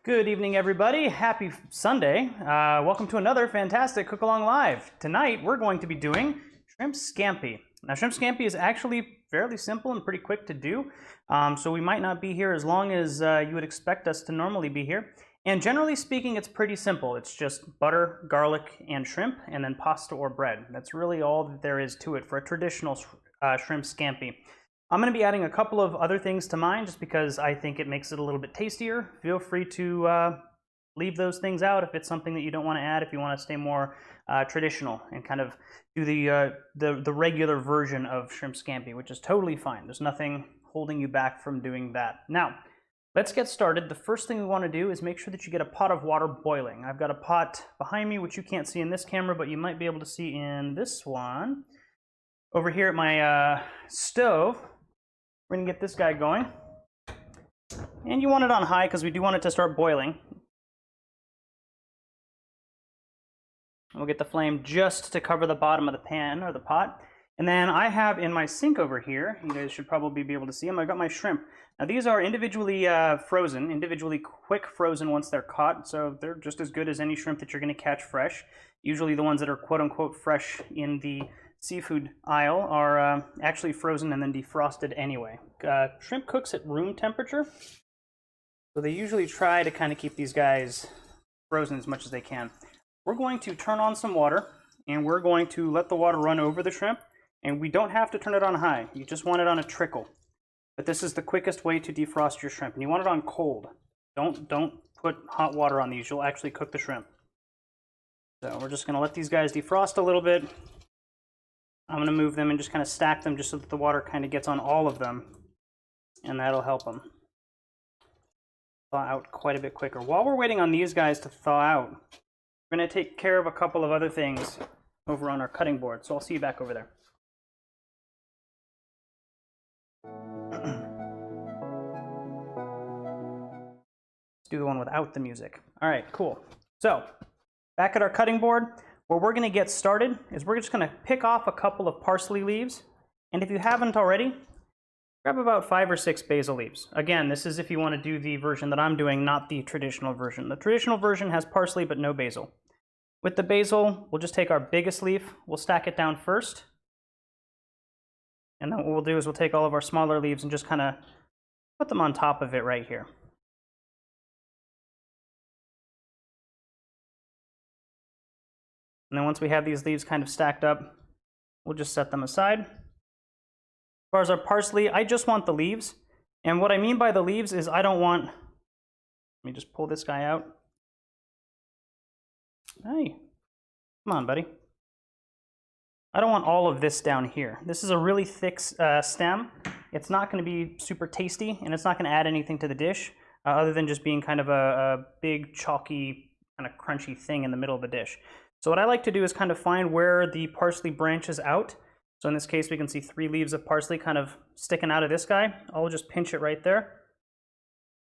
Good evening, everybody. Happy Sunday. Welcome to another fantastic Cook Along Live. Tonight, we're going to be doing shrimp scampi. Now, shrimp scampi is actually fairly simple and pretty quick to do, so we might not be here as long as you would expect us to normally be here. And generally speaking, it's pretty simple. It's just butter, garlic, and shrimp, and then pasta or bread. That's really all that there is to it for a traditional shrimp scampi. I'm going to be adding a couple of other things to mine just because I think it makes it a little bit tastier. Feel free to leave those things out if it's something that you don't want to add, if you want to stay more traditional and kind of do the regular version of shrimp scampi, which is totally fine. There's nothing holding you back from doing that. Now, let's get started. The first thing we want to do is make sure that you get a pot of water boiling. I've got a pot behind me, which you can't see in this camera, but you might be able to see in this one. Over here at my stove, we're going to get this guy going. And you want it on high because we do want it to start boiling. We'll get the flame just to cover the bottom of the pan or the pot. And then I have in my sink over here, you guys should probably be able to see them, I've got my shrimp. Now these are individually frozen, individually quick frozen once they're caught, so they're just as good as any shrimp that you're going to catch fresh. Usually the ones that are quote-unquote fresh in the seafood aisle are actually frozen and then defrosted anyway. Shrimp cooks at room temperature, so they usually try to kind of keep these guys frozen as much as they can. We're going to turn on some water, and we're going to let the water run over the shrimp, and we don't have to turn it on high. You just want it on a trickle. But this is the quickest way to defrost your shrimp, and you want it on cold. Don't put hot water on these. You'll actually cook the shrimp. So we're just going to let these guys defrost a little bit. I'm going to move them and just kind of stack them just so that the water kind of gets on all of them, and that'll help them thaw out quite a bit quicker. While we're waiting on these guys to thaw out, we're going to take care of a couple of other things over on our cutting board, so I'll see you back over there. Let's do the one without the music. All right, cool. So back at our cutting board, where we're going to get started is we're just going to pick off a couple of parsley leaves, and if you haven't already, grab about 5 or 6 basil leaves. Again, this is if you want to do the version that I'm doing, not the traditional version. The traditional version has parsley but no basil. With the basil, we'll just take our biggest leaf, we'll stack it down first, and then what we'll do is we'll take all of our smaller leaves and just kind of put them on top of it right here. And then once we have these leaves kind of stacked up, we'll just set them aside. As far as our parsley, I just want the leaves. And what I mean by the leaves is I don't want, let me just pull this guy out. Hey, come on, buddy. I don't want all of this down here. This is a really thick stem. It's not going to be super tasty, and it's not going to add anything to the dish, other than just being kind of a big, chalky, kind of crunchy thing in the middle of the dish. So what I like to do is kind of find where the parsley branches out. So in this case, we can see 3 leaves of parsley kind of sticking out of this guy. I'll just pinch it right there,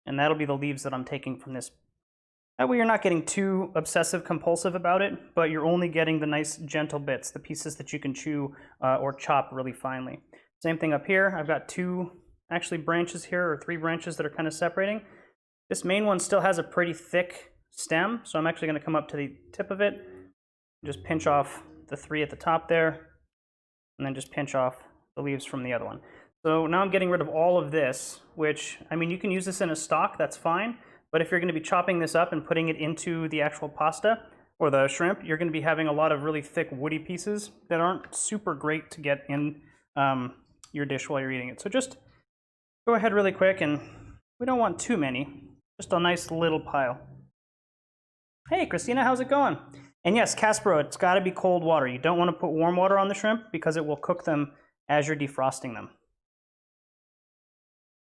and that'll be the leaves that I'm taking from this. That way you're not getting too obsessive compulsive about it, but you're only getting the nice gentle bits, the pieces that you can chew or chop really finely. Same thing up here. I've got 2 actually branches here, or 3 branches that are kind of separating. This main one still has a pretty thick stem, so I'm actually going to come up to the tip of it, just pinch off the 3 at the top there, and then just pinch off the leaves from the other one. So now I'm getting rid of all of this, which, I mean, you can use this in a stock, that's fine, but if you're going to be chopping this up and putting it into the actual pasta or the shrimp, you're going to be having a lot of really thick woody pieces that aren't super great to get in your dish while you're eating it. So just go ahead really quick, and we don't want too many, just a nice little pile. Hey, Christina, how's it going? And yes, Caspero, it's got to be cold water. You don't want to put warm water on the shrimp because it will cook them as you're defrosting them.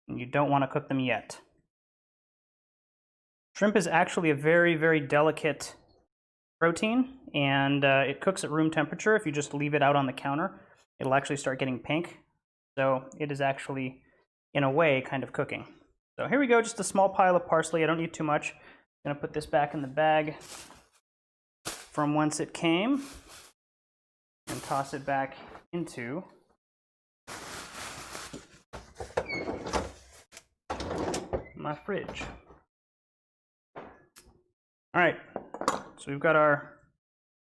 And you don't want to cook them yet. Shrimp is actually a very, very delicate protein, and it cooks at room temperature. If you just leave it out on the counter, it'll actually start getting pink. So it is actually, in a way, kind of cooking. So here we go, just a small pile of parsley. I don't need too much. I'm going to put this back in the bag from whence it came and toss it back into my fridge. All right, so we've got our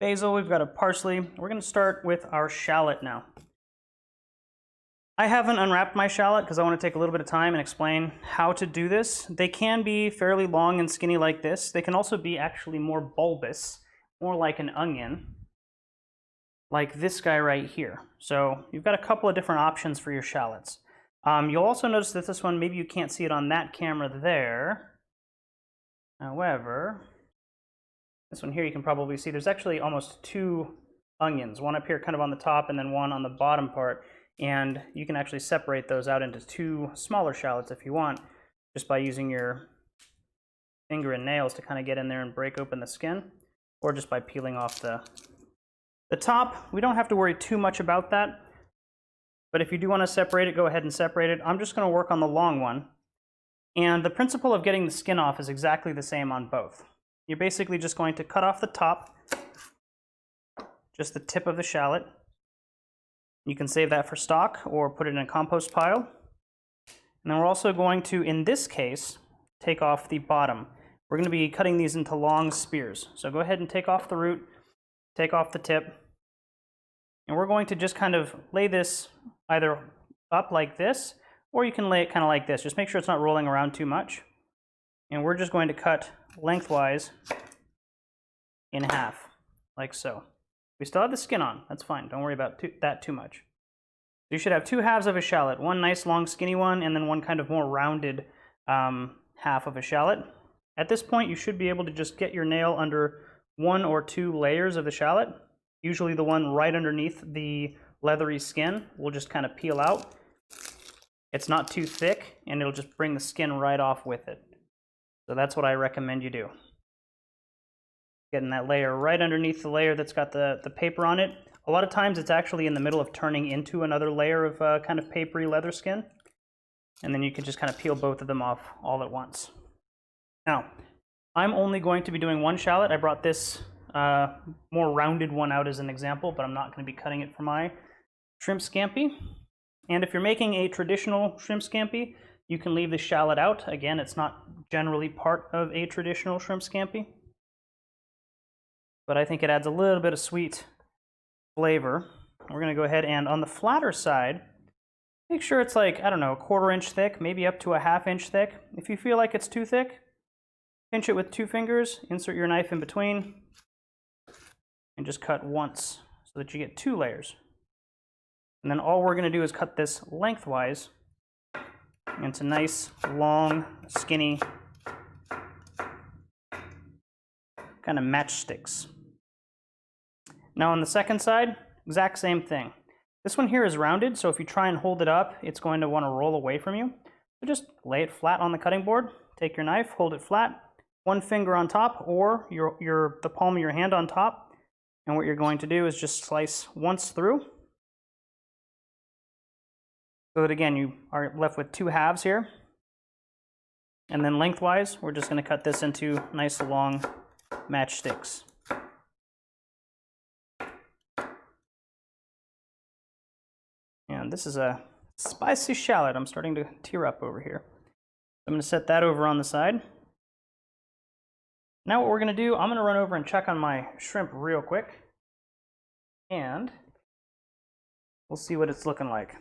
basil, we've got our parsley. We're going to start with our shallot now. I haven't unwrapped my shallot because I want to take a little bit of time and explain how to do this. They can be fairly long and skinny like this. They can also be actually more bulbous, more like an onion, like this guy right here. So you've got a couple of different options for your shallots. You'll also notice that this one, maybe you can't see it on that camera there. However, this one here you can probably see there's actually almost two onions, one up here kind of on the top and then one on the bottom part. And you can actually separate those out into two smaller shallots if you want, just by using your finger and nails to kind of get in there and break open the skin, or just by peeling off the top. We don't have to worry too much about that, but if you do want to separate it, go ahead and separate it. I'm just going to work on the long one. And the principle of getting the skin off is exactly the same on both. You're basically just going to cut off the top, just the tip of the shallot. You can save that for stock or put it in a compost pile. And then we're also going to, in this case, take off the bottom. We're going to be cutting these into long spears. So go ahead and take off the root, take off the tip, and we're going to just kind of lay this either up like this, or you can lay it kind of like this. Just make sure it's not rolling around too much. And we're just going to cut lengthwise in half, like so. We still have the skin on, that's fine. Don't worry about that too much. You should have two halves of a shallot, one nice long skinny one, and then one kind of more rounded half of a shallot. At this point, you should be able to just get your nail under one or two layers of the shallot. Usually the one right underneath the leathery skin will just kind of peel out. It's not too thick, and it'll just bring the skin right off with it. So that's what I recommend you do. Getting that layer right underneath the layer that's got the paper on it. A lot of times it's actually in the middle of turning into another layer of kind of papery leather skin. And then you can just kind of peel both of them off all at once. Now, I'm only going to be doing one shallot. I brought this more rounded one out as an example, but I'm not going to be cutting it for my shrimp scampi. And if you're making a traditional shrimp scampi, you can leave the shallot out. Again, it's not generally part of a traditional shrimp scampi, but I think it adds a little bit of sweet flavor. We're going to go ahead and on the flatter side, make sure it's like, I don't know, a 1/4 inch thick, maybe up to a 1/2 inch thick. If you feel like it's too thick, pinch it with 2 fingers, insert your knife in between, and just cut once so that you get 2 layers. And then all we're going to do is cut this lengthwise into nice, long, skinny, kind of matchsticks. Now on the second side, exact same thing. This one here is rounded, so if you try and hold it up, it's going to want to roll away from you. So just lay it flat on the cutting board, take your knife, hold it flat, 1 finger on top, or the palm of your hand on top, and what you're going to do is just slice once through. So that again, you are left with 2 halves here. And then lengthwise, we're just going to cut this into nice long matchsticks. And this is a spicy shallot. I'm starting to tear up over here. I'm going to set that over on the side. Now what we're going to do, I'm going to run over and check on my shrimp real quick. And we'll see what it's looking like.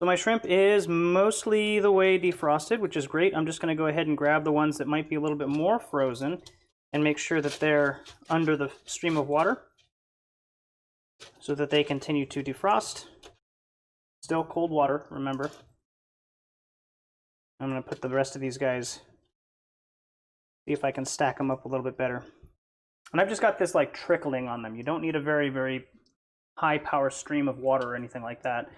So my shrimp is mostly the way defrosted, which is great. I'm just going to go ahead and grab the ones that might be a little bit more frozen and make sure that they're under the stream of water so that they continue to defrost. Still cold water, remember. I'm going to put the rest of these guys, see if I can stack them up a little bit better. And I've just got this like trickling on them. You don't need a very, very high power stream of water or anything like that.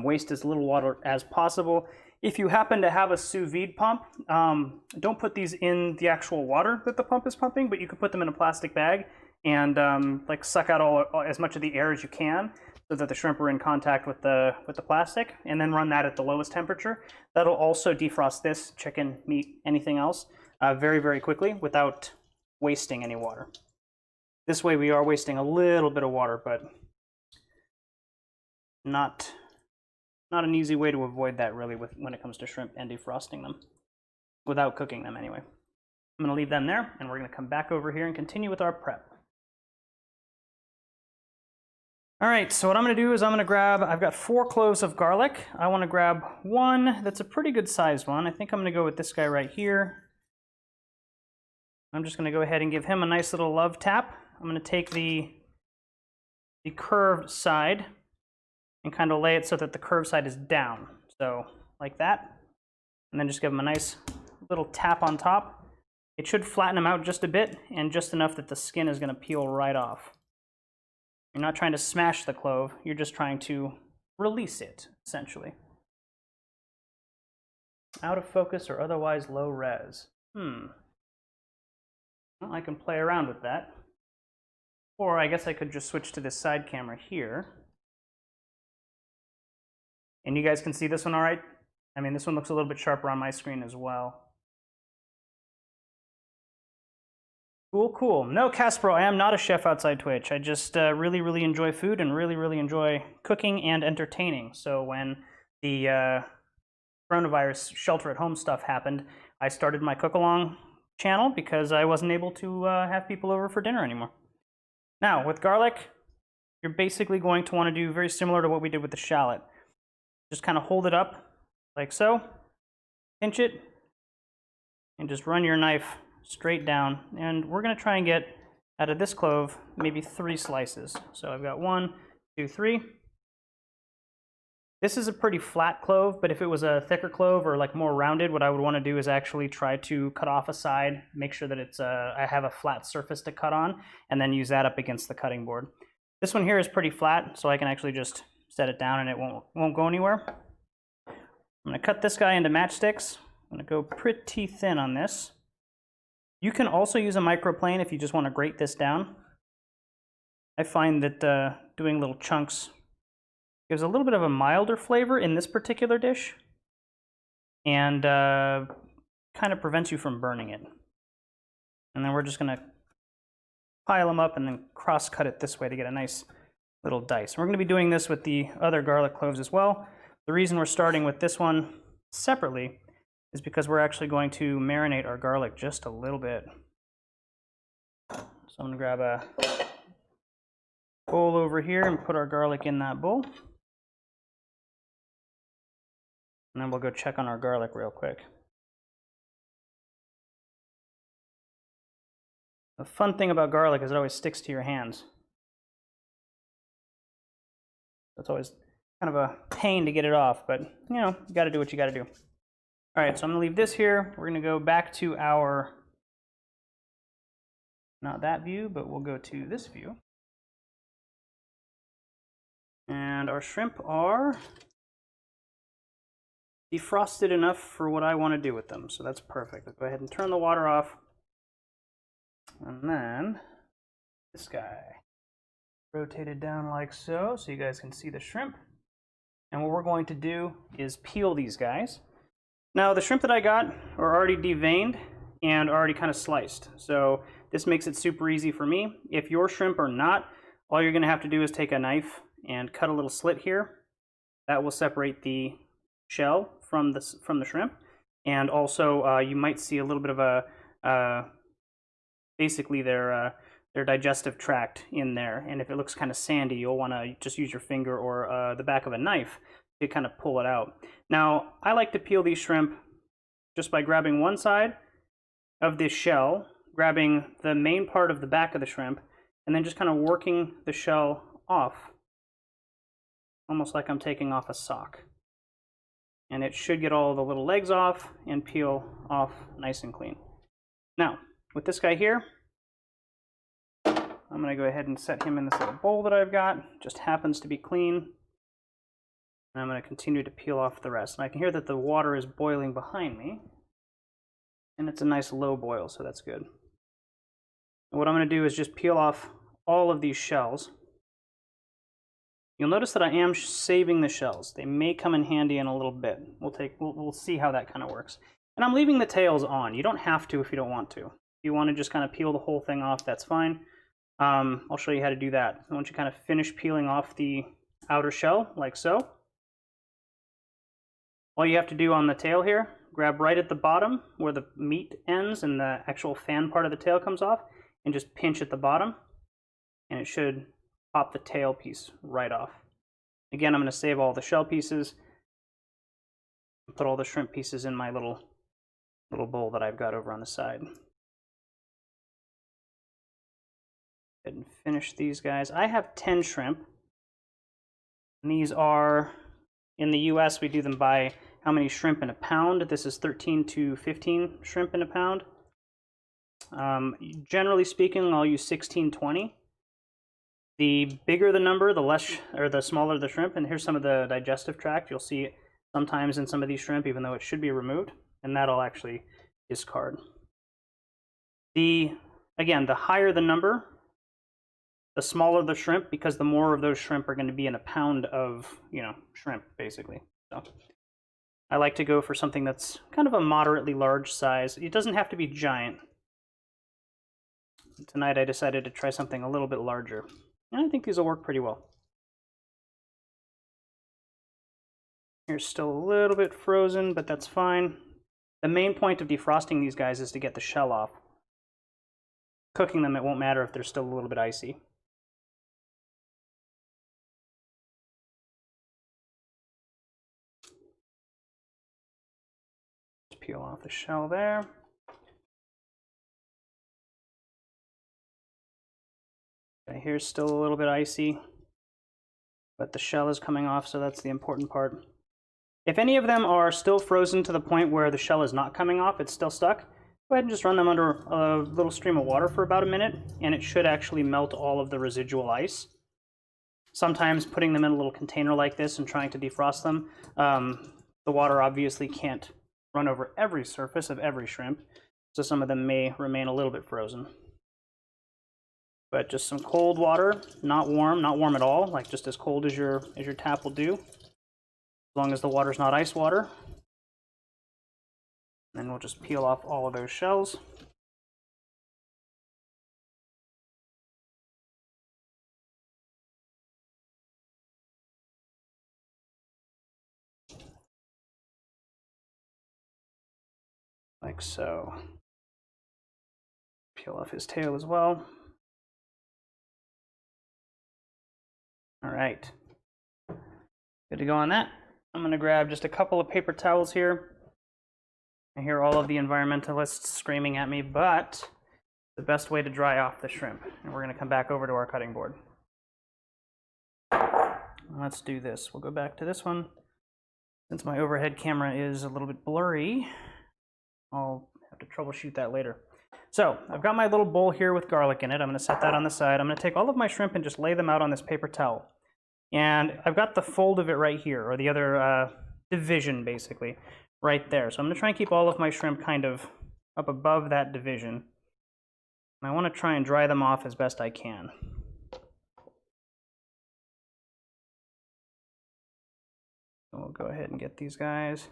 Waste as little water as possible. If you happen to have a sous vide pump, don't put these in the actual water that the pump is pumping, but you can put them in a plastic bag and like suck out as much of the air as you can so that the shrimp are in contact with the plastic, and then run that at the lowest temperature. That'll also defrost this, chicken, meat, anything else very, very quickly without wasting any water. This way we are wasting a little bit of water, but not an easy way to avoid that really when it comes to shrimp and defrosting them, without cooking them anyway. I'm going to leave them there, and we're going to come back over here and continue with our prep. All right, so what I'm going to do is I've got 4 cloves of garlic. I want to grab one that's a pretty good sized one. I think I'm going to go with this guy right here. I'm just going to go ahead and give him a nice little love tap. I'm going to take the curved side and kind of lay it so that the curved side is down. So like that. And then just give him a nice little tap on top. It should flatten them out just a bit and just enough that the skin is going to peel right off. You're not trying to smash the clove, you're just trying to release it, essentially. Out of focus or otherwise low res. Well, I can play around with that. Or I guess I could just switch to this side camera here. And you guys can see this one all right? I mean, this one looks a little bit sharper on my screen as well. Cool, cool. No, Casper, I am not a chef outside Twitch. I just really, really enjoy food and really, really enjoy cooking and entertaining. So when the coronavirus shelter-at-home stuff happened, I started my cook-along channel because I wasn't able to have people over for dinner anymore. Now, with garlic, you're basically going to want to do very similar to what we did with the shallot. Just kind of hold it up like so, pinch it, and just run your knife straight down. And we're going to try and get out of this clove maybe 3 slices. So I've got 1, 2, 3. This is a pretty flat clove, but if it was a thicker clove or like more rounded, what I would want to do is actually try to cut off a side, make sure that it's I have a flat surface to cut on, and then use that up against the cutting board. This one here is pretty flat, so I can actually just set it down and it won't go anywhere. I'm going to cut this guy into matchsticks. I'm going to go pretty thin on this. You can also use a microplane if you just want to grate this down. I find that doing little chunks gives a little bit of a milder flavor in this particular dish and kind of prevents you from burning it. And then we're just going to pile them up and then cross-cut it this way to get a nice little dice. We're going to be doing this with the other garlic cloves as well. The reason we're starting with this one separately is because we're actually going to marinate our garlic just a little bit. So I'm going to grab a bowl over here and put our garlic in that bowl. And then we'll go check on our garlic real quick. The fun thing about garlic is it always sticks to your hands. It's always kind of a pain to get it off, but you know, you got to do what you got to do. All right, so I'm going to leave this here. We're going to go back to our, not that view, but we'll go to this view. And our shrimp are defrosted enough for what I want to do with them, so that's perfect. I'll go ahead and turn the water off. And then this guy. Rotate it down like so you guys can see the shrimp. And what we're going to do is peel these guys. Now the shrimp that I got are already deveined and already kind of sliced. So this makes it super easy for me. If your shrimp are not, all you're going to have to do is take a knife and cut a little slit here. That will separate the shell from the shrimp. And also you might see a little bit of a, basically their digestive tract in there. And if it looks kind of sandy, you'll want to just use your finger or the back of a knife to kind of pull it out. Now, I like to peel these shrimp just by grabbing one side of this shell, grabbing the main part of the back of the shrimp, and then just kind of working the shell off, almost like I'm taking off a sock. And it should get all the little legs off and peel off nice and clean. Now, with this guy here, I'm going to go ahead and set him in this little bowl that I've got. Just happens to be clean. And I'm going to continue to peel off the rest. And I can hear that the water is boiling behind me. And it's a nice low boil, so that's good. And what I'm going to do is just peel off all of these shells. You'll notice that I am saving the shells. They may come in handy in a little bit. We'll see how that kind of works. And I'm leaving the tails on. You don't have to if you don't want to. If you want to just kind of peel the whole thing off, that's fine. I'll show you how to do that. Once you kind of finish peeling off the outer shell, like so, all you have to do on the tail here grab right at the bottom where the meat ends and the actual fan part of the tail comes off, and just pinch at the bottom, and it should pop the tail piece right off. Again, I'm going to save all the shell pieces, and put all the shrimp pieces in my little bowl that I've got over on the side. Go ahead and finish these guys. I have 10 shrimp. And these are, in the US, we do them by how many shrimp in a pound. This is 13 to 15 shrimp in a pound. Generally speaking, I'll use 16-20. The bigger the number, the less, or the smaller the shrimp. And here's some of the digestive tract. You'll see it sometimes in some of these shrimp, even though it should be removed, and that'll actually discard. Again, the higher the number, the smaller the shrimp, because the more of those shrimp are going to be in a pound of, shrimp, basically. So I like to go for something that's kind of a moderately large size. It doesn't have to be giant. Tonight I decided to try something a little bit larger, and I think these will work pretty well. Here's still a little bit frozen, but that's fine. The main point of defrosting these guys is to get the shell off. Cooking them, it won't matter if they're still a little bit icy. Peel off the shell there. Okay, here's still a little bit icy, but the shell is coming off, so that's the important part. If any of them are still frozen to the point where the shell is not coming off, it's still stuck, go ahead and just run them under a little stream of water for about a minute, and it should actually melt all of the residual ice. Sometimes putting them in a little container like this and trying to defrost them, the water obviously can't run over every surface of every shrimp, so some of them may remain a little bit frozen. But just some cold water, not warm at all, like just as cold as your tap will do, as long as the water's not ice water. Then we'll just peel off all of those shells. Like so. Peel off his tail as well. All right, good to go on that. I'm going to grab just a couple of paper towels here. I hear all of the environmentalists screaming at me, but the best way to dry off the shrimp. And we're going to come back over to our cutting board. Let's do this. We'll go back to this one. Since my overhead camera is a little bit blurry, I'll have to troubleshoot that later. So I've got my little bowl here with garlic in it. I'm going to set that on the side. I'm going to take all of my shrimp and just lay them out on this paper towel. And I've got the fold of it right here, or the other division basically, right there. So I'm going to try and keep all of my shrimp kind of up above that division. And I want to try and dry them off as best I can. So we'll go ahead and get these guys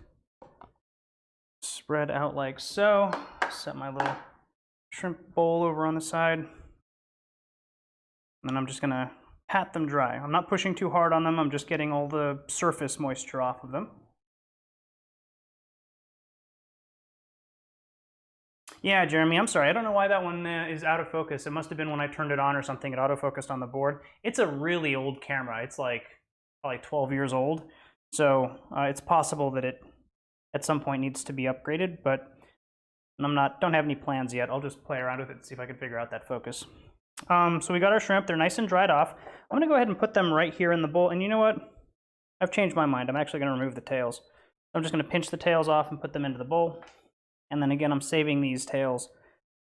spread out like so. Set my little shrimp bowl over on the side. And then I'm just going to pat them dry. I'm not pushing too hard on them. I'm just getting all the surface moisture off of them. Yeah, Jeremy, I'm sorry. I don't know why that one is out of focus. It must have been when I turned it on or something. It autofocused on the board. It's a really old camera. It's like probably 12 years old. So it's possible that it at some point needs to be upgraded, but don't have any plans yet. I'll just play around with it and see if I can figure out that focus. So we got our shrimp. They're nice and dried off. I'm going to go ahead and put them right here in the bowl. And you know what? I've changed my mind. I'm actually going to remove the tails. I'm just going to pinch the tails off and put them into the bowl. And then again, I'm saving these tails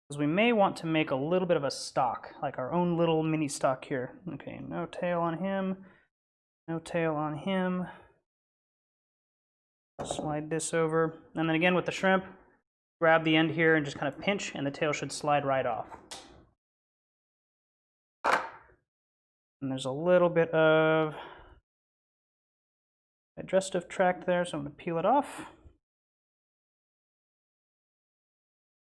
because we may want to make a little bit of a stock, like our own little mini stock here. Okay, no tail on him. No tail on him. Slide this over. And then again with the shrimp, grab the end here and just kind of pinch, and the tail should slide right off. And there's a little bit of digestive tract there, so I'm going to peel it off.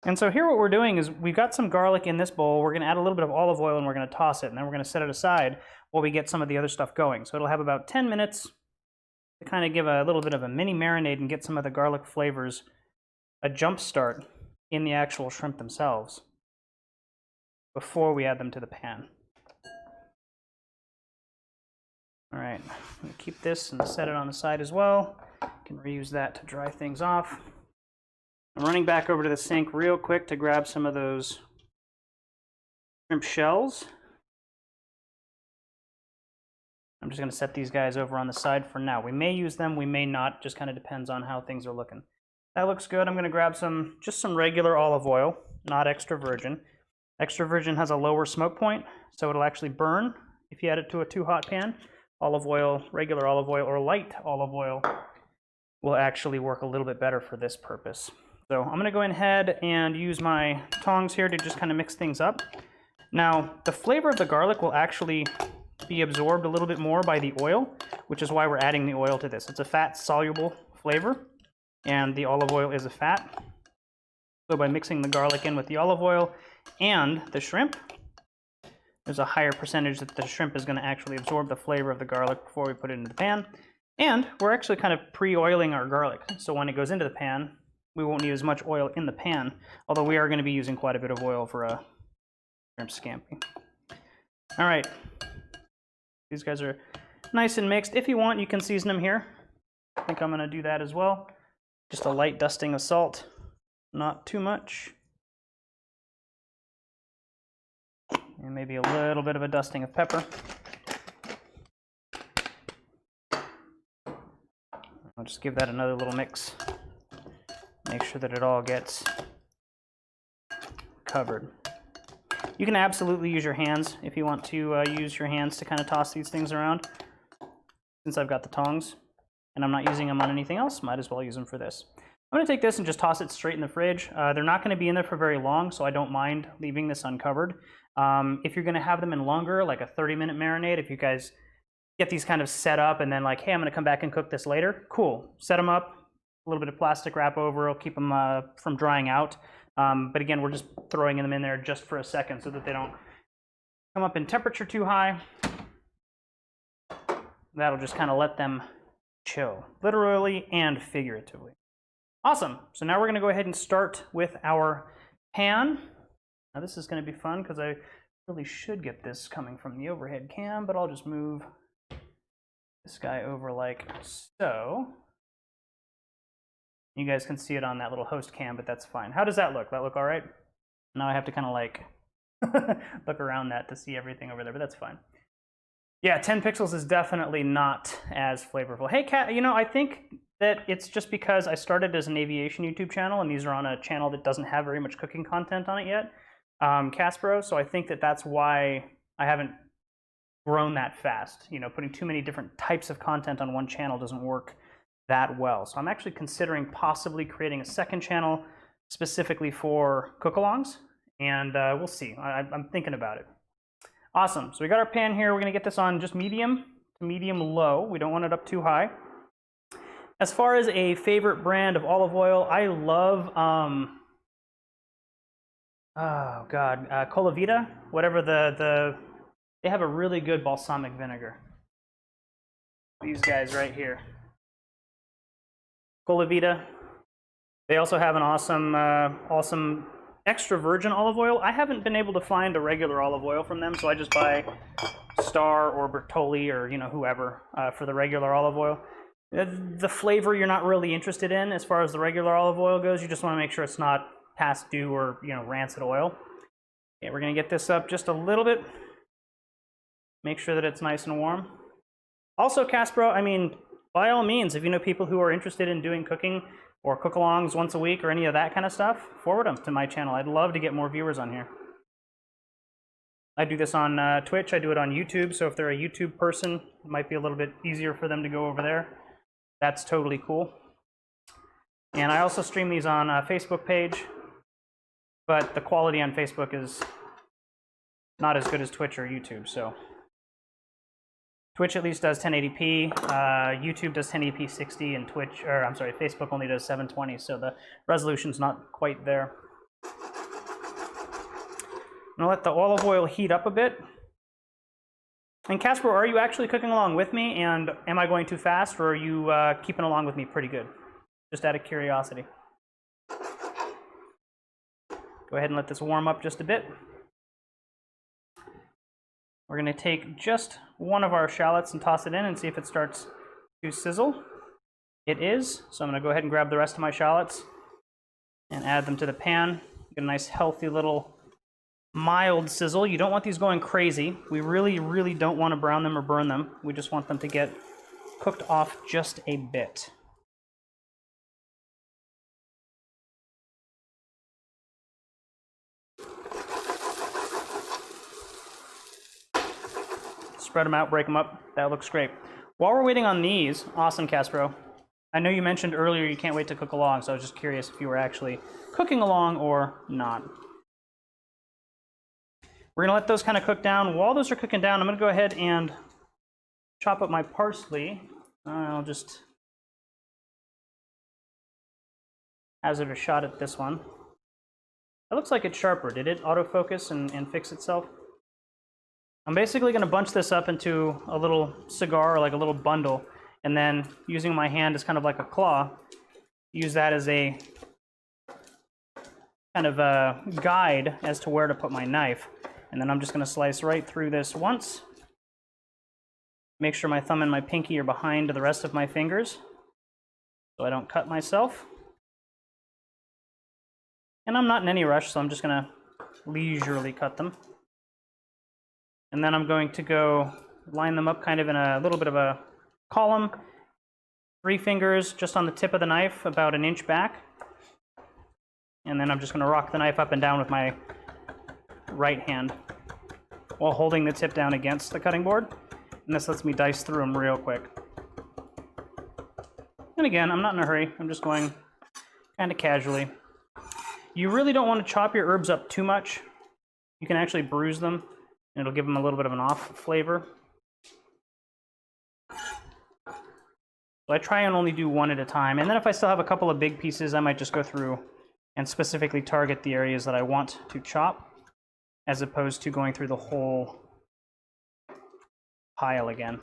And so here what we're doing is we've got some garlic in this bowl. We're going to add a little bit of olive oil and we're going to toss it, and then we're going to set it aside while we get some of the other stuff going. So it'll have about 10 minutes to kind of give a little bit of a mini marinade and get some of the garlic flavors a jump start in the actual shrimp themselves before we add them to the pan. All right, I'm gonna keep this and set it on the side as well. Can reuse that to dry things off. I'm running back over to the sink real quick to grab some of those shrimp shells. I'm just gonna set these guys over on the side for now. We may use them, we may not, just kind of depends on how things are looking. That looks good. I'm gonna grab just some regular olive oil, not extra virgin. Extra virgin has a lower smoke point, so it'll actually burn if you add it to a too hot pan. Olive oil, regular olive oil, or light olive oil will actually work a little bit better for this purpose. So I'm gonna go ahead and use my tongs here to just kind of mix things up. Now, the flavor of the garlic will actually be absorbed a little bit more by the oil, which is why we're adding the oil to this. It's a fat-soluble flavor, and the olive oil is a fat. So by mixing the garlic in with the olive oil and the shrimp, there's a higher percentage that the shrimp is going to actually absorb the flavor of the garlic before we put it into the pan. And we're actually kind of pre-oiling our garlic, so when it goes into the pan, we won't need as much oil in the pan, although we are going to be using quite a bit of oil for a shrimp scampi. All right, these guys are nice and mixed. If you want, you can season them here. I think I'm going to do that as well. Just a light dusting of salt, not too much. And maybe a little bit of a dusting of pepper. I'll just give that another little mix. Make sure that it all gets covered. You can absolutely use your hands if you want to use your hands to kind of toss these things around. Since I've got the tongs and I'm not using them on anything else, might as well use them for this. I'm going to take this and just toss it straight in the fridge. They're not going to be in there for very long, so I don't mind leaving this uncovered. If you're going to have them in longer, like a 30-minute marinade, if you guys get these kind of set up and then like, hey, I'm going to come back and cook this later, cool. Set them up, a little bit of plastic wrap over, it'll keep them from drying out. But again, we're just throwing them in there just for a second so that they don't come up in temperature too high. That'll just kind of let them chill, literally and figuratively. Awesome. So now we're going to go ahead and start with our pan. Now this is going to be fun because I really should get this coming from the overhead cam, but I'll just move this guy over like so. You guys can see it on that little host cam, but that's fine. How does that look? That look all right? Now I have to kind of like look around that to see everything over there, but that's fine. Yeah, 10 pixels is definitely not as flavorful. Hey, Kat, you know, I think that it's just because I started as an aviation YouTube channel, and these are on a channel that doesn't have very much cooking content on it yet, Caspero, so I think that that's why I haven't grown that fast. You know, putting too many different types of content on one channel doesn't work that well. So I'm actually considering possibly creating a second channel specifically for cook-alongs, and we'll see. I'm thinking about it. Awesome. So we got our pan here. We're going to get this on just medium to medium-low. We don't want it up too high. As far as a favorite brand of olive oil, I love, oh God, Colavita, whatever they have a really good balsamic vinegar. These guys right here. Colavita. They also have an awesome extra virgin olive oil. I haven't been able to find a regular olive oil from them, so I just buy Star or Bertolli or, you know, whoever for the regular olive oil. The flavor you're not really interested in as far as the regular olive oil goes. You just want to make sure it's not past due or, you know, rancid oil. Okay, we're going to get this up just a little bit. Make sure that it's nice and warm. Also, Caspero, I mean, by all means, if you know people who are interested in doing cooking or cook-alongs once a week or any of that kind of stuff, forward them to my channel. I'd love to get more viewers on here. I do this on Twitch. I do it on YouTube, so if they're a YouTube person, it might be a little bit easier for them to go over there. That's totally cool. And I also stream these on a Facebook page, but the quality on Facebook is not as good as Twitch or YouTube, so. Twitch at least does 1080p, YouTube does 1080p 60, and Facebook only does 720, so the resolution's not quite there. I'm gonna let the olive oil heat up a bit. And Casper, are you actually cooking along with me, and am I going too fast, or are you keeping along with me pretty good? Just out of curiosity. Go ahead and let this warm up just a bit. We're going to take just one of our shallots and toss it in and see if it starts to sizzle. It is, so I'm going to go ahead and grab the rest of my shallots and add them to the pan. Get a nice healthy little mild sizzle. You don't want these going crazy. We really, really don't want to brown them or burn them. We just want them to get cooked off just a bit. Spread them out, break them up. That looks great. While we're waiting on these, awesome, Caspero. I know you mentioned earlier you can't wait to cook along, so I was just curious if you were actually cooking along or not. We're gonna let those kind of cook down. While those are cooking down, I'm gonna go ahead and chop up my parsley. I'll just hazard a shot at this one. It looks like it's sharper. Did it autofocus and fix itself? I'm basically going to bunch this up into a little cigar, or like a little bundle, and then using my hand as kind of like a claw, use that as a kind of a guide as to where to put my knife. And then I'm just going to slice right through this once. Make sure my thumb and my pinky are behind the rest of my fingers so I don't cut myself. And I'm not in any rush, so I'm just going to leisurely cut them. And then I'm going to go line them up kind of in a little bit of a column. 3 fingers just on the tip of the knife, about an inch back. And then I'm just going to rock the knife up and down with my right hand while holding the tip down against the cutting board. And this lets me dice through them real quick. And again, I'm not in a hurry. I'm just going kind of casually. You really don't want to chop your herbs up too much. You can actually bruise them, and it'll give them a little bit of an off flavor. So I try and only do one at a time. And then if I still have a couple of big pieces, I might just go through and specifically target the areas that I want to chop, as opposed to going through the whole pile again.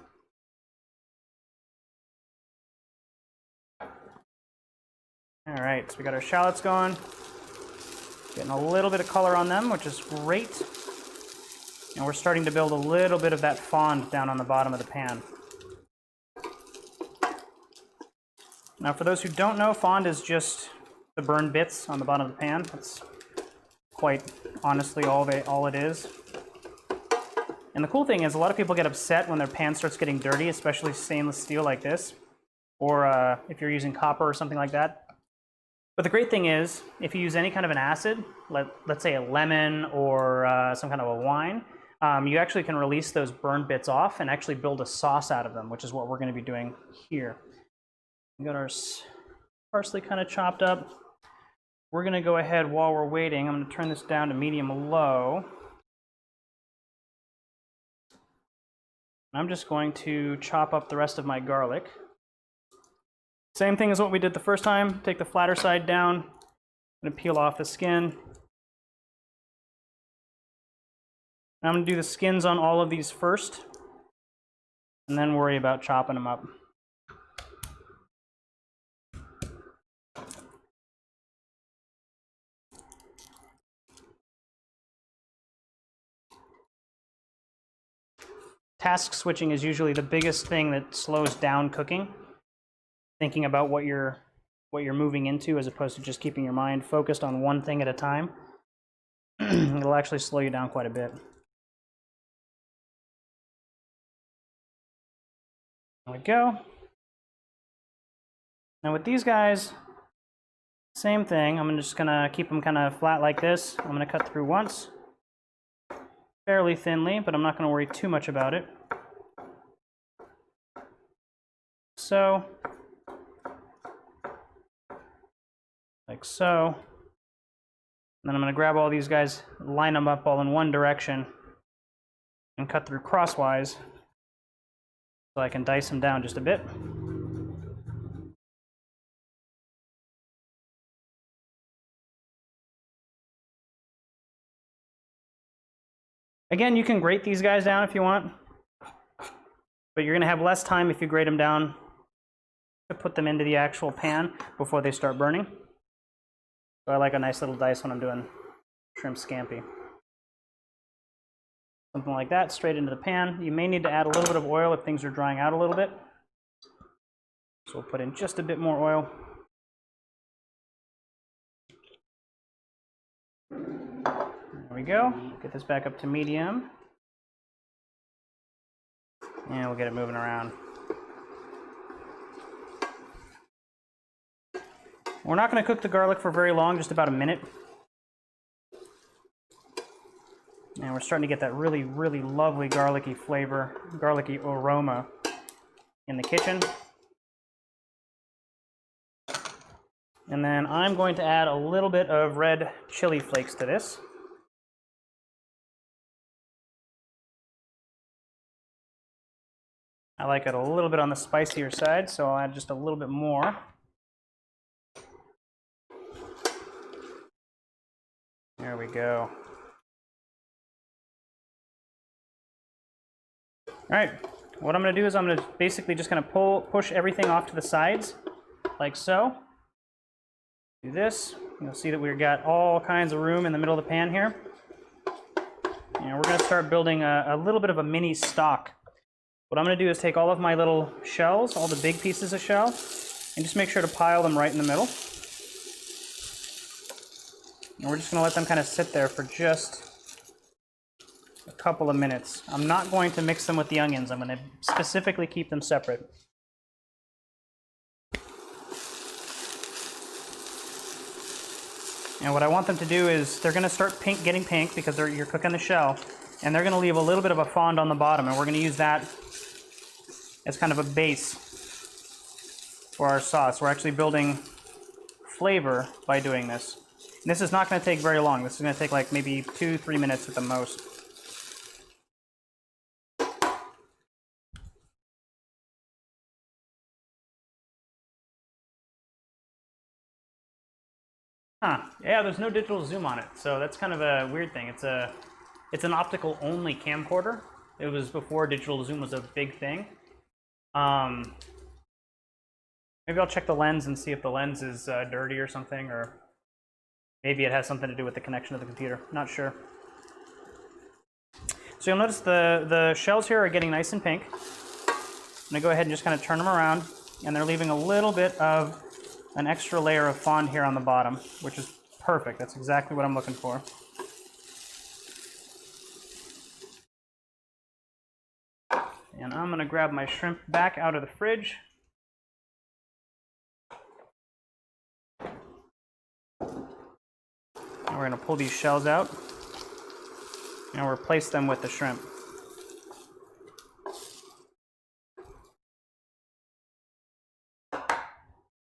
All right, so we got our shallots going. Getting a little bit of color on them, which is great. And we're starting to build a little bit of that fond down on the bottom of the pan. Now, for those who don't know, fond is just the burned bits on the bottom of the pan. That's quite honestly all it is. And the cool thing is, a lot of people get upset when their pan starts getting dirty, especially stainless steel like this, or if you're using copper or something like that. But the great thing is, if you use any kind of an acid, let's say a lemon or some kind of a wine, you actually can release those burned bits off and actually build a sauce out of them, which is what we're going to be doing here. We got our parsley kind of chopped up. We're going to go ahead while we're waiting. I'm going to turn this down to medium-low. I'm just going to chop up the rest of my garlic. Same thing as what we did the first time. Take the flatter side down. I'm going to peel off the skin. I'm going to do the skins on all of these first, and then worry about chopping them up. Task switching is usually the biggest thing that slows down cooking. Thinking about what you're moving into, as opposed to just keeping your mind focused on one thing at a time. It'll actually slow you down quite a bit. There we go. Now with these guys, same thing. I'm just gonna keep them kind of flat like this. I'm gonna cut through once, fairly thinly, but I'm not gonna worry too much about it. So, like so. And then I'm going to grab all these guys, line them up all in one direction, and cut through crosswise so I can dice them down just a bit. Again, you can grate these guys down if you want, but you're going to have less time if you grate them down to put them into the actual pan before they start burning. So I like a nice little dice when I'm doing shrimp scampi. Something like that, straight into the pan. You may need to add a little bit of oil if things are drying out a little bit. So we'll put in just a bit more oil. There we go. Get this back up to medium. And we'll get it moving around. We're not going to cook the garlic for very long, just about a minute. And we're starting to get that really, really lovely garlicky flavor, garlicky aroma in the kitchen. And then I'm going to add a little bit of red chili flakes to this. I like it a little bit on the spicier side, so I'll add just a little bit more. There we go. All right, what I'm going to do is I'm going to basically just kind of push everything off to the sides, like so. Do this. You'll see that we've got all kinds of room in the middle of the pan here. And we're going to start building a little bit of a mini stock. What I'm going to do is take all of my little shells, all the big pieces of shell, and just make sure to pile them right in the middle. And we're just going to let them kind of sit there for just a couple of minutes. I'm not going to mix them with the onions. I'm going to specifically keep them separate. And what I want them to do is they're going to start getting pink because you're cooking the shell, and they're going to leave a little bit of a fond on the bottom, and we're going to use that as kind of a base for our sauce. We're actually building flavor by doing this. And this is not going to take very long. This is going to take like maybe 2-3 minutes at the most. Huh, yeah, there's no digital zoom on it, so that's kind of a weird thing. It's an optical only camcorder. It was before digital zoom was a big thing. Maybe I'll check the lens and see if the lens is dirty or something, or maybe it has something to do with the connection of the computer. Not sure. So you'll notice the shells here are getting nice and pink. I'm gonna go ahead and just kind of turn them around, and they're leaving a little bit of an extra layer of fond here on the bottom, which is perfect. That's exactly what I'm looking for. And I'm going to grab my shrimp back out of the fridge. And we're going to pull these shells out and replace them with the shrimp.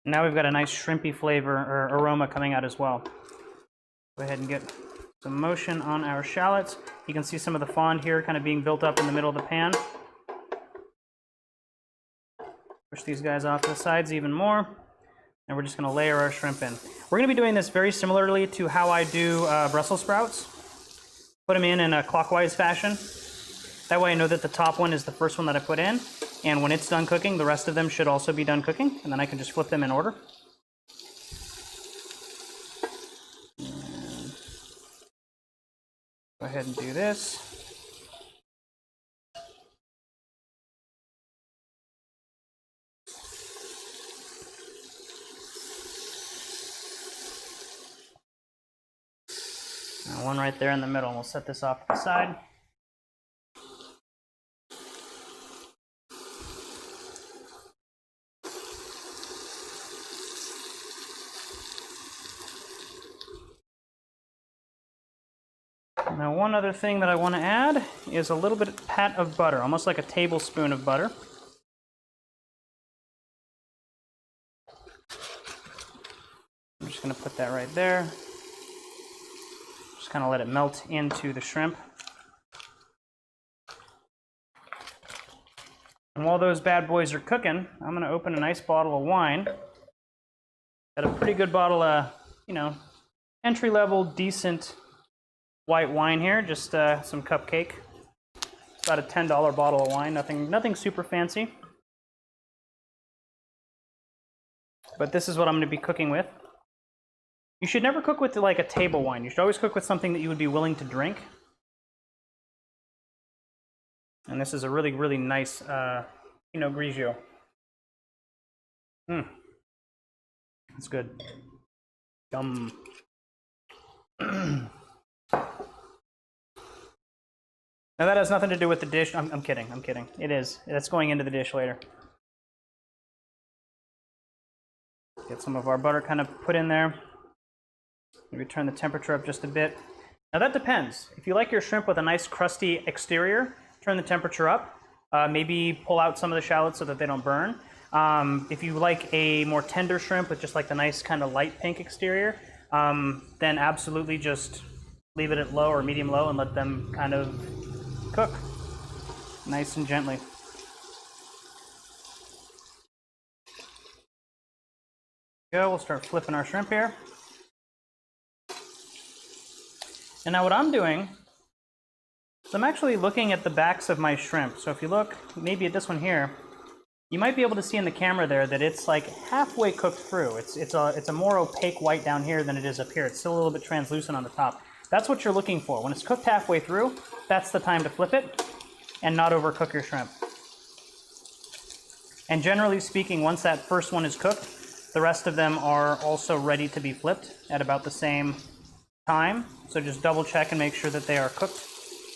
Now we've got a nice shrimpy flavor or aroma coming out as well. Go ahead and get some motion on our shallots. You can see some of the fond here kind of being built up in the middle of the pan. Push these guys off to the sides even more. And we're just going to layer our shrimp in. We're going to be doing this very similarly to how I do Brussels sprouts. Put them in a clockwise fashion. That way I know that the top one is the first one that I put in. And when it's done cooking, the rest of them should also be done cooking. And then I can just flip them in order. And go ahead and do this. Now one right there in the middle. We'll set this off to the side. Now one other thing that I want to add is a little pat of butter, almost like a tablespoon of butter. I'm just going to put that right there. Just kind of let it melt into the shrimp. And while those bad boys are cooking, I'm going to open a nice bottle of wine. Got a pretty good bottle of, entry-level, decent white wine here, just some Cupcake. It's about a $10 bottle of wine, nothing super fancy. But this is what I'm going to be cooking with. You should never cook with like a table wine. You should always cook with something that you would be willing to drink. And this is a really, really nice Pinot Grigio. It's good. Yum. Now that has nothing to do with the dish. I'm kidding. I'm kidding. It is. That's going into the dish later. Get some of our butter kind of put in there. Maybe turn the temperature up just a bit. Now that depends. If you like your shrimp with a nice crusty exterior, turn the temperature up. Maybe pull out some of the shallots so that they don't burn. If you like a more tender shrimp with just like the nice kind of light pink exterior, then absolutely just leave it at low or medium low and let them kind of cook nice and gently. Go, we'll start flipping our shrimp here. And now what I'm doing is I'm actually looking at the backs of my shrimp. So if you look maybe at this one here, you might be able to see in the camera there that it's like halfway cooked through. It's a more opaque white down here than it is up here. It's still a little bit translucent on the top. That's what you're looking for. When it's cooked halfway through, that's the time to flip it and not overcook your shrimp. And generally speaking, once that first one is cooked, the rest of them are also ready to be flipped at about the same time. So just double check and make sure that they are cooked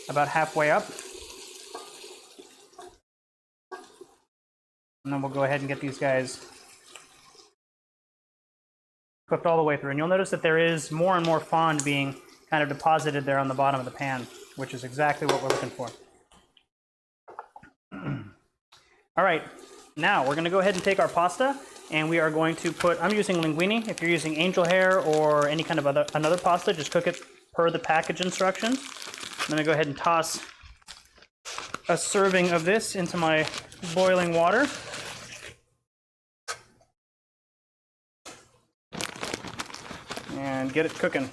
about halfway up. And then we'll go ahead and get these guys cooked all the way through. And you'll notice that there is more and more fond being kind of deposited there on the bottom of the pan, which is exactly what we're looking for. All right, now we're going to go ahead and take our pasta, and we are going to put, I'm using linguine. If you're using angel hair or any kind of another pasta, just cook it per the package instructions. I'm going to go ahead and toss a serving of this into my boiling water. And get it cooking.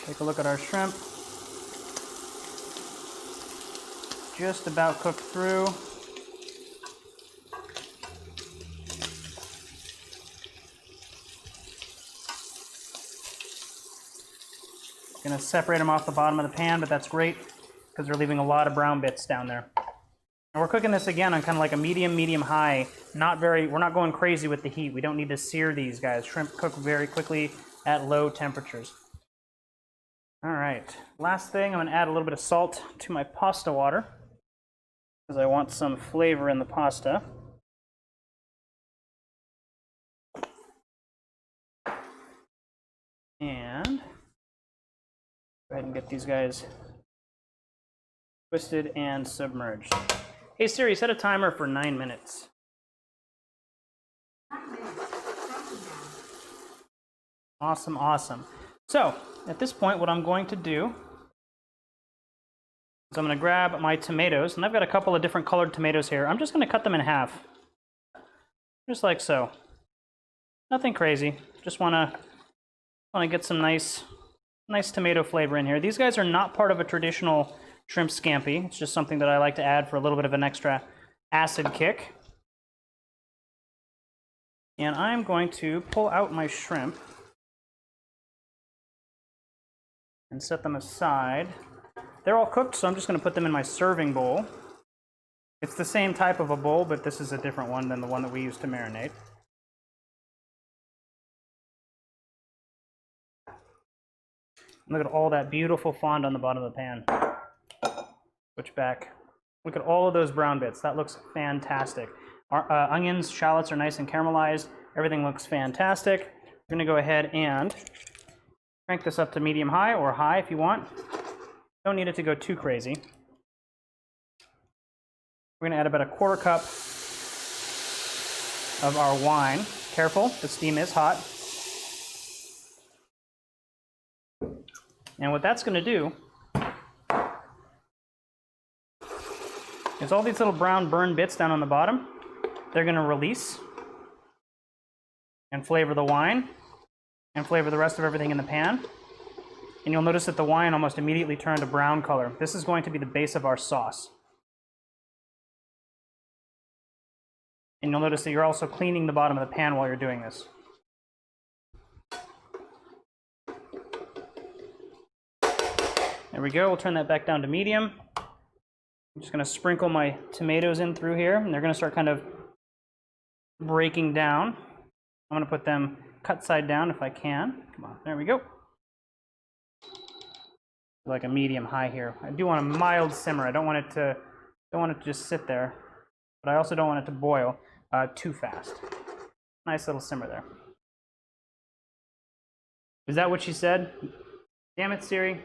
Take a look at our shrimp. Just about cooked through. Gonna separate them off the bottom of the pan, but that's great because they're leaving a lot of brown bits down there. And we're cooking this again on kind of like a medium high. We're not going crazy with the heat. We don't need to sear these guys. Shrimp cook very quickly at low temperatures. All right, last thing, I'm gonna add a little bit of salt to my pasta water because I want some flavor in the pasta. And go ahead and get these guys twisted and submerged. Hey Siri, set a timer for 9 minutes. Awesome, awesome. So, at this point, what I'm going to do is I'm going to grab my tomatoes, and I've got a couple of different colored tomatoes here. I'm just going to cut them in half, just like so. Nothing crazy. Just want to get some nice tomato flavor in here. These guys are not part of a traditional shrimp scampi. It's just something that I like to add for a little bit of an extra acid kick. And I'm going to pull out my shrimp and set them aside. They're all cooked, so I'm just going to put them in my serving bowl. It's the same type of a bowl, but this is a different one than the one that we use to marinate. Look at all that beautiful fond on the bottom of the pan. Switch back. Look at all of those brown bits. That looks fantastic. Our onions, shallots are nice and caramelized. Everything looks fantastic. We're going to go ahead and crank this up to medium high or high if you want. Don't need it to go too crazy. We're going to add about a quarter cup of our wine. Careful, the steam is hot. And what that's going to do is all these little brown burn bits down on the bottom, they're going to release and flavor the wine and flavor the rest of everything in the pan. And you'll notice that the wine almost immediately turned a brown color. This is going to be the base of our sauce. And you'll notice that you're also cleaning the bottom of the pan while you're doing this. There we go. We'll turn that back down to medium. I'm just going to sprinkle my tomatoes in through here, and they're going to start kind of breaking down. I'm going to put them cut side down if I can. Come on, there we go. Like a medium high here. I do want a mild simmer. I don't want it to just sit there, but I also don't want it to boil too fast. Nice little simmer there. Is that what she said? Damn it, Siri.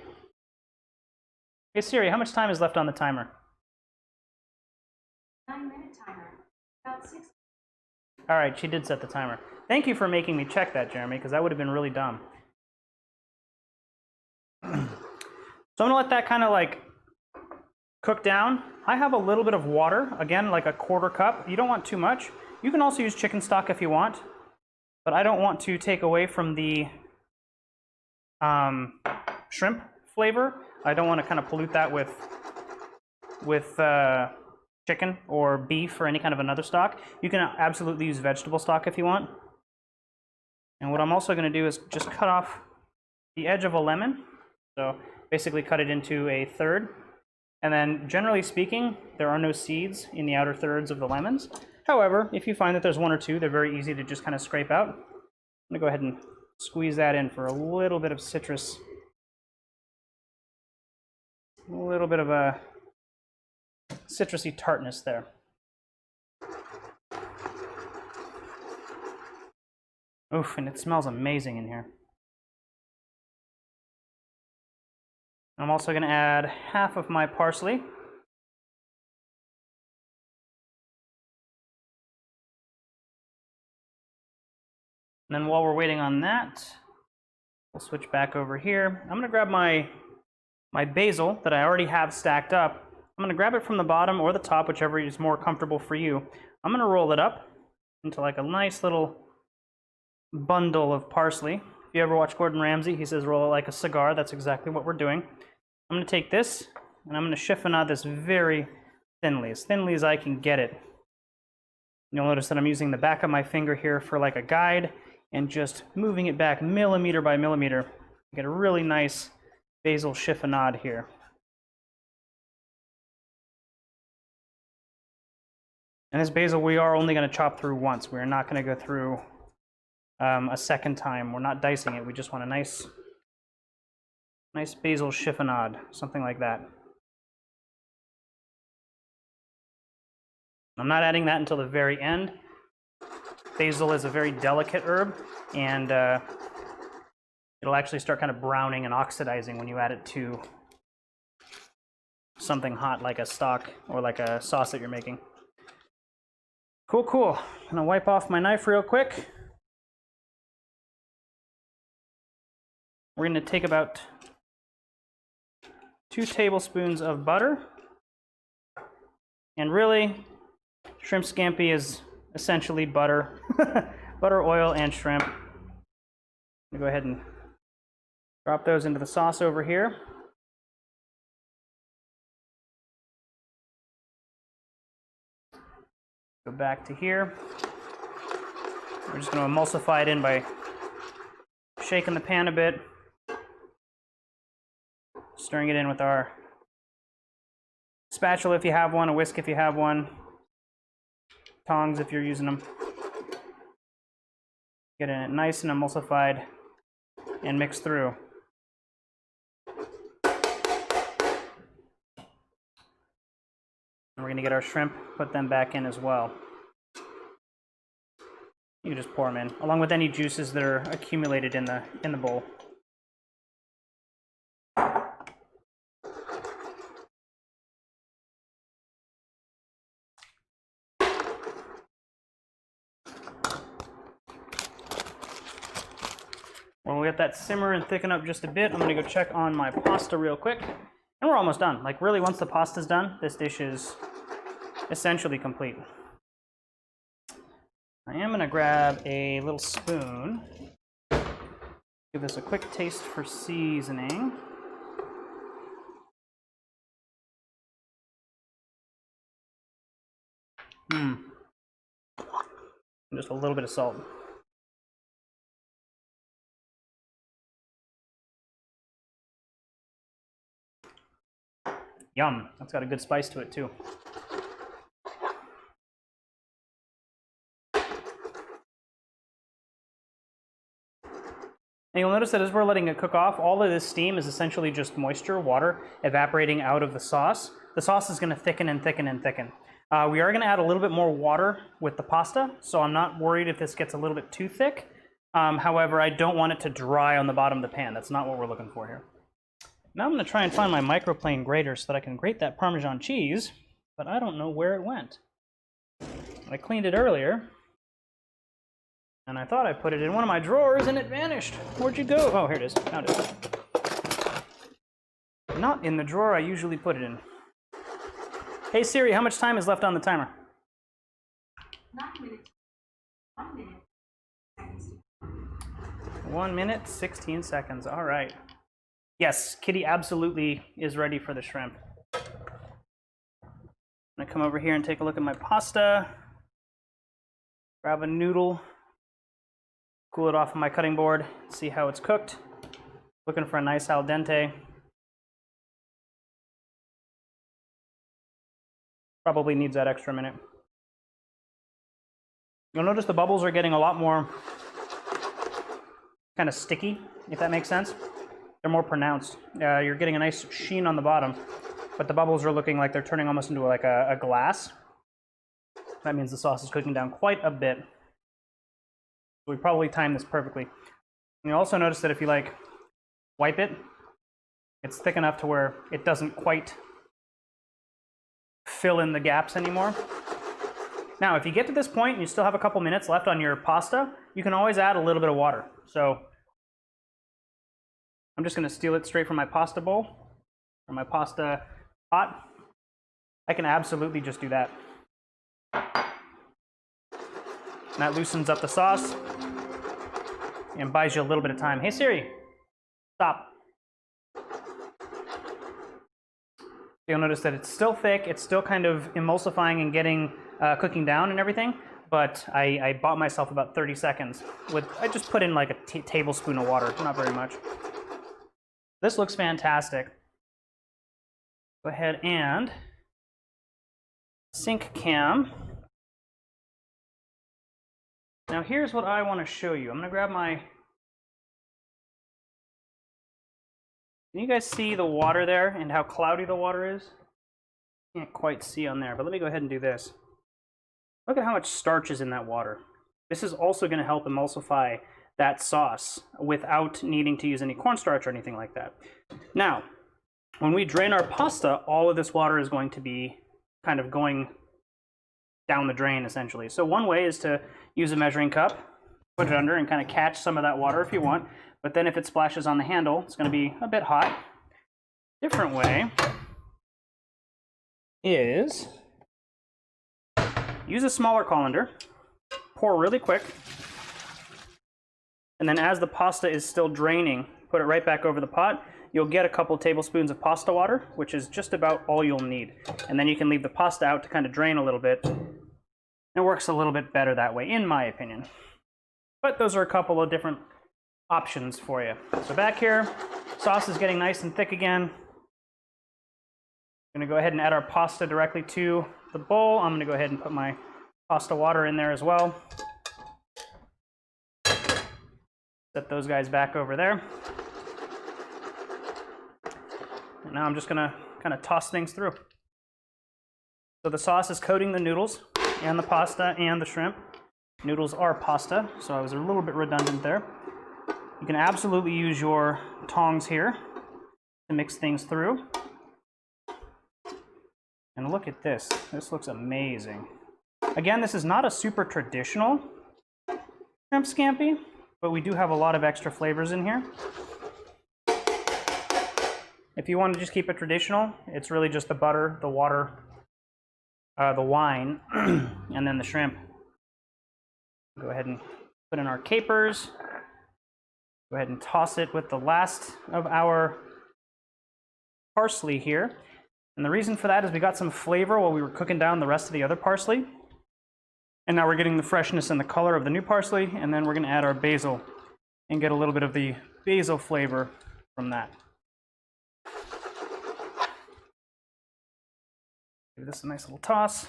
Hey Siri, how much time is left on the timer? 9-minute timer. About 6. All right, she did set the timer. Thank you for making me check that, Jeremy, because that would have been really dumb. So I'm gonna let that kind of like cook down. I have a little bit of water, again, like a 1/4 cup. You don't want too much. You can also use chicken stock if you want, but I don't want to take away from the shrimp flavor. I don't want to kind of pollute that with chicken or beef or any kind of another stock. You can absolutely use vegetable stock if you want. And what I'm also going to do is just cut off the edge of a lemon. So basically cut it into a third. And then generally speaking, there are no seeds in the outer thirds of the lemons. However, if you find that there's 1 or 2, they're very easy to just kind of scrape out. I'm going to go ahead and squeeze that in for a little bit of citrus. A little bit of a citrusy tartness there. Oof, and it smells amazing in here. I'm also going to add half of my parsley. And then while we're waiting on that, we'll switch back over here. I'm going to grab my basil that I already have stacked up. I'm going to grab it from the bottom or the top, whichever is more comfortable for you. I'm going to roll it up into like a nice little bundle of parsley. If you ever watch Gordon Ramsay, he says roll it like a cigar. That's exactly what we're doing. I'm going to take this and I'm going to chiffonade this very thinly as I can get it. You'll notice that I'm using the back of my finger here for like a guide and just moving it back millimeter by millimeter. Get a really nice basil chiffonade here. And this basil we are only going to chop through once. We're not going to go through a second time. We're not dicing it. We just want a nice basil chiffonade, something like that. I'm not adding that until the very end. Basil is a very delicate herb, and it'll actually start kind of browning and oxidizing when you add it to something hot like a stock or like a sauce that you're making. Cool, cool. I'm gonna wipe off my knife real quick. We're gonna take about 2 tablespoons of butter. And really, shrimp scampi is essentially butter. Butter, oil, and shrimp. I'm gonna go ahead and drop those into the sauce over here. Go back to here. We're just going to emulsify it in by shaking the pan a bit, stirring it in with our spatula if you have one, a whisk if you have one, tongs if you're using them. Getting it nice and emulsified and mixed through. And we're going to get our shrimp, put them back in as well. You can just pour them in, along with any juices that are accumulated in the bowl. When we let that simmer and thicken up just a bit, I'm going to go check on my pasta real quick. And we're almost done. Like really, once the pasta's done, this dish is essentially complete. I am going to grab a little spoon. Give this a quick taste for seasoning. And just a little bit of salt. Yum, that's got a good spice to it too. And you'll notice that as we're letting it cook off, all of this steam is essentially just moisture, water, evaporating out of the sauce. The sauce is gonna thicken and thicken and thicken. We are gonna add a little bit more water with the pasta, so I'm not worried if this gets a little bit too thick. However, I don't want it to dry on the bottom of the pan. That's not what we're looking for here. Now I'm gonna try and find my microplane grater so that I can grate that Parmesan cheese, but I don't know where it went. I cleaned it earlier, and I thought I put it in one of my drawers and it vanished. Where'd you go? Oh, here it is. Found it. Not in the drawer I usually put it in. Hey Siri, how much time is left on the timer? 9 minutes. 1 minute. 1 minute, 16 seconds. All right. Yes, Kitty absolutely is ready for the shrimp. I'm gonna come over here and take a look at my pasta. Grab a noodle. Cool it off on my cutting board, see how it's cooked. Looking for a nice al dente. Probably needs that extra minute. You'll notice the bubbles are getting a lot more kind of sticky, if that makes sense. They're more pronounced. You're getting a nice sheen on the bottom, but the bubbles are looking like they're turning almost into like a glass. That means the sauce is cooking down quite a bit. We probably timed this perfectly. And you also notice that if you like wipe it, it's thick enough to where it doesn't quite fill in the gaps anymore. Now, if you get to this point and you still have a couple minutes left on your pasta, you can always add a little bit of water. So I'm just gonna steal it straight from my pasta bowl or my pasta pot. I can absolutely just do that. And that loosens up the sauce and buys you a little bit of time. Hey Siri, stop. You'll notice that it's still thick, it's still kind of emulsifying and getting cooking down and everything, but I bought myself about 30 seconds. I just put in like a tablespoon of water, not very much. This looks fantastic. Go ahead and sync cam. Now here's what I want to show you. I'm going to grab my... Can you guys see the water there and how cloudy the water is? Can't quite see on there, but let me go ahead and do this. Look at how much starch is in that water. This is also going to help emulsify that sauce without needing to use any cornstarch or anything like that. Now, when we drain our pasta, all of this water is going to be kind of going down the drain, essentially. So one way is to use a measuring cup, put it under, and kind of catch some of that water if you want. But then if it splashes on the handle, it's going to be a bit hot. Different way is use a smaller colander, pour really quick, and then as the pasta is still draining, put it right back over the pot. You'll get a couple tablespoons of pasta water, which is just about all you'll need. And then you can leave the pasta out to kind of drain a little bit. It works a little bit better that way, in my opinion. But those are a couple of different options for you. So back here, sauce is getting nice and thick again. I'm gonna go ahead and add our pasta directly to the bowl. I'm gonna go ahead and put my pasta water in there as well. Set those guys back over there. And now I'm just gonna kind of toss things through. So the sauce is coating the noodles and the pasta and the shrimp. Noodles are pasta, so I was a little bit redundant there. You can absolutely use your tongs here to mix things through. And look at this. This looks amazing. Again, this is not a super traditional shrimp scampi, but we do have a lot of extra flavors in here. If you want to just keep it traditional, it's really just the butter, the water, the wine, and then the shrimp. Go ahead and put in our capers. Go ahead and toss it with the last of our parsley here. And the reason for that is we got some flavor while we were cooking down the rest of the other parsley. And now we're getting the freshness and the color of the new parsley, and then we're going to add our basil and get a little bit of the basil flavor from that. Give this a nice little toss.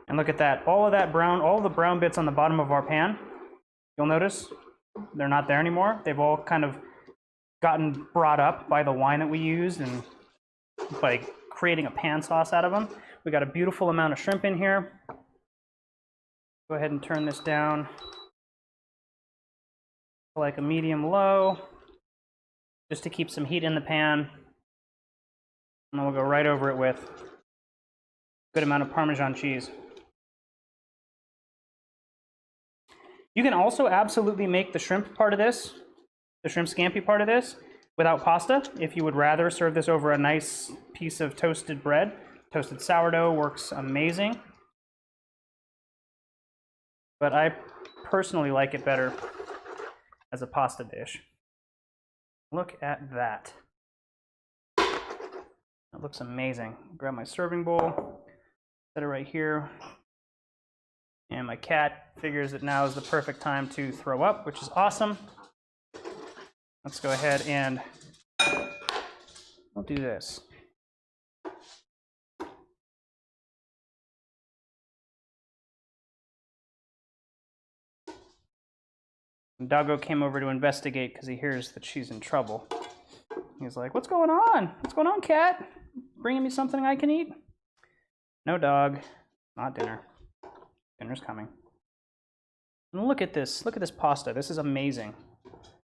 And look at that, all of that brown, all the brown bits on the bottom of our pan, you'll notice they're not there anymore. They've all kind of gotten brought up by the wine that we used and by creating a pan sauce out of them. We got a beautiful amount of shrimp in here. Go ahead and turn this down to like a medium low, just to keep some heat in the pan. And then we'll go right over it with a good amount of Parmesan cheese. You can also absolutely make the shrimp part of this, the shrimp scampi part of this, without pasta. If you would rather serve this over a nice piece of toasted bread, toasted sourdough works amazing. But I personally like it better as a pasta dish. Look at that. That looks amazing. Grab my serving bowl, set it right here. And my cat figures that now is the perfect time to throw up, which is awesome. Let's go ahead and I'll do this. Doggo came over to investigate because he hears that she's in trouble. He's like, "What's going on? What's going on, cat? Bringing me something I can eat?" No, dog, not dinner. Dinner's coming. And look at this. Look at this pasta. This is amazing.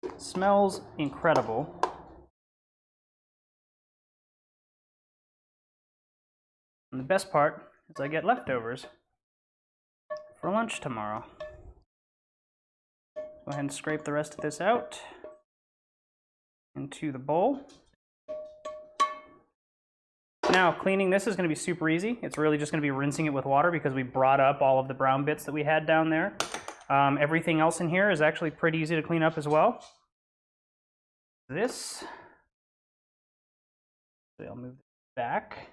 It smells incredible. And the best part is I get leftovers for lunch tomorrow. Go ahead and scrape the rest of this out into the bowl. Now, cleaning this is going to be super easy. It's really just going to be rinsing it with water because we brought up all of the brown bits that we had down there. Everything else in here is actually pretty easy to clean up as well. This, I'll move this back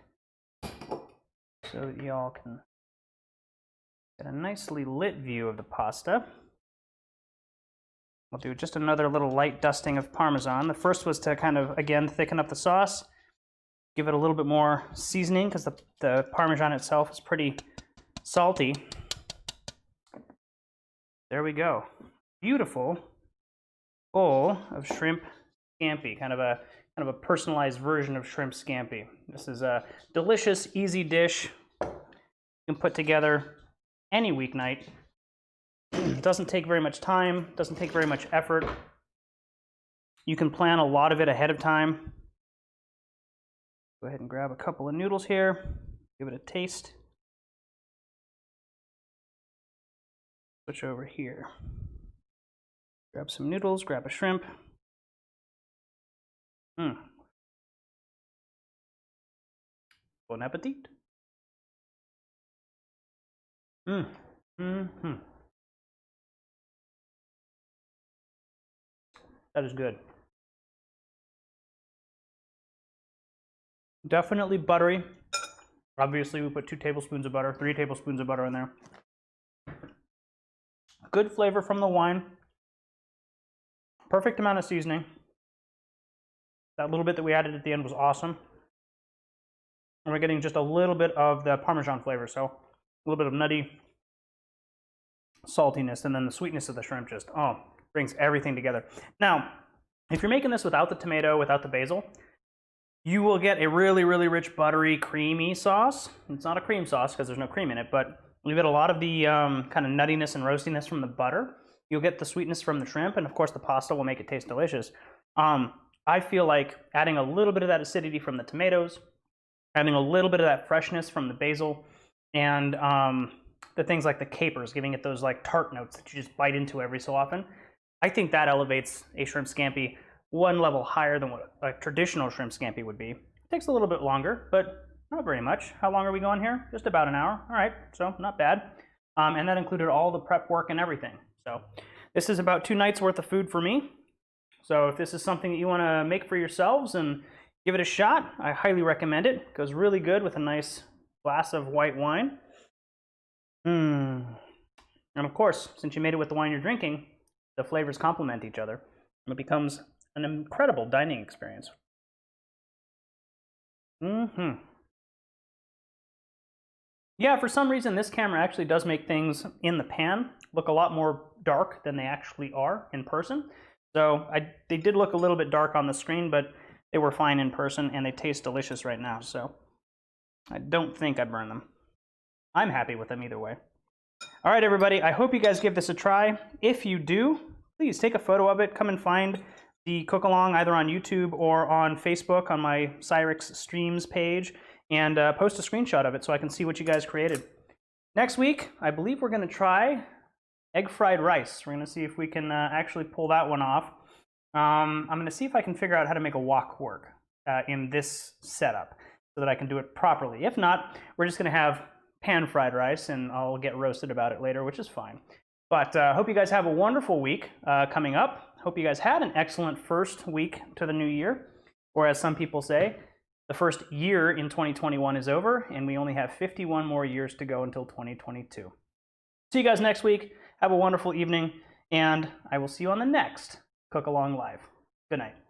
so that y'all can get a nicely lit view of the pasta. We'll do just another little light dusting of Parmesan. The first was to kind of, again, thicken up the sauce. Give it a little bit more seasoning because the Parmesan itself is pretty salty. There we go. Beautiful bowl of shrimp scampi, kind of a personalized version of shrimp scampi. This is a delicious, easy dish you can put together any weeknight. It doesn't take very much time, doesn't take very much effort. You can plan a lot of it ahead of time. Go ahead and grab a couple of noodles here, give it a taste. Switch over here. Grab some noodles, grab a shrimp. Bon appetit. That is good. Definitely buttery. Obviously, we put 2 tablespoons of butter, 3 tablespoons of butter in there. Good flavor from the wine. Perfect amount of seasoning. That little bit that we added at the end was awesome. And we're getting just a little bit of the Parmesan flavor, so a little bit of nutty saltiness, and then the sweetness of the shrimp just, brings everything together. Now, if you're making this without the tomato, without the basil, you will get a really, really rich, buttery, creamy sauce. It's not a cream sauce because there's no cream in it, but you get a lot of the kind of nuttiness and roastiness from the butter. You'll get the sweetness from the shrimp, and of course the pasta will make it taste delicious. I feel like adding a little bit of that acidity from the tomatoes, adding a little bit of that freshness from the basil, and the things like the capers, giving it those like tart notes that you just bite into every so often. I think that elevates a shrimp scampi one level higher than what a traditional shrimp scampi would be. It takes a little bit longer, but not very much. How long are we going here? Just about an hour. All right, so not bad. And that included all the prep work and everything. So this is about 2 nights worth of food for me. So if this is something that you want to make for yourselves and Give it a shot. I highly recommend it. It goes really good with a nice glass of white wine. And of course, since you made it with the wine you're drinking, the flavors complement each other. It becomes an incredible dining experience. Yeah, for some reason, this camera actually does make things in the pan look a lot more dark than they actually are in person. So they did look a little bit dark on the screen, but they were fine in person, and they taste delicious right now. So I don't think I burned them. I'm happy with them either way. All right, everybody, I hope you guys give this a try. If you do, please take a photo of it. Come and find the cook-along either on YouTube or on Facebook on my Cyrix Streams page, and post a screenshot of it so I can see what you guys created. Next week, I believe we're going to try egg fried rice. We're going to see if we can actually pull that one off. I'm going to see if I can figure out how to make a wok work in this setup so that I can do it properly. If not, we're just going to have pan fried rice, and I'll get roasted about it later, which is fine. But hope you guys have a wonderful week coming up. Hope you guys had an excellent first week to the new year, or as some people say, the first year in 2021 is over, and we only have 51 more years to go until 2022. See you guys next week. Have a wonderful evening, and I will see you on the next Cook Along Live. Good night.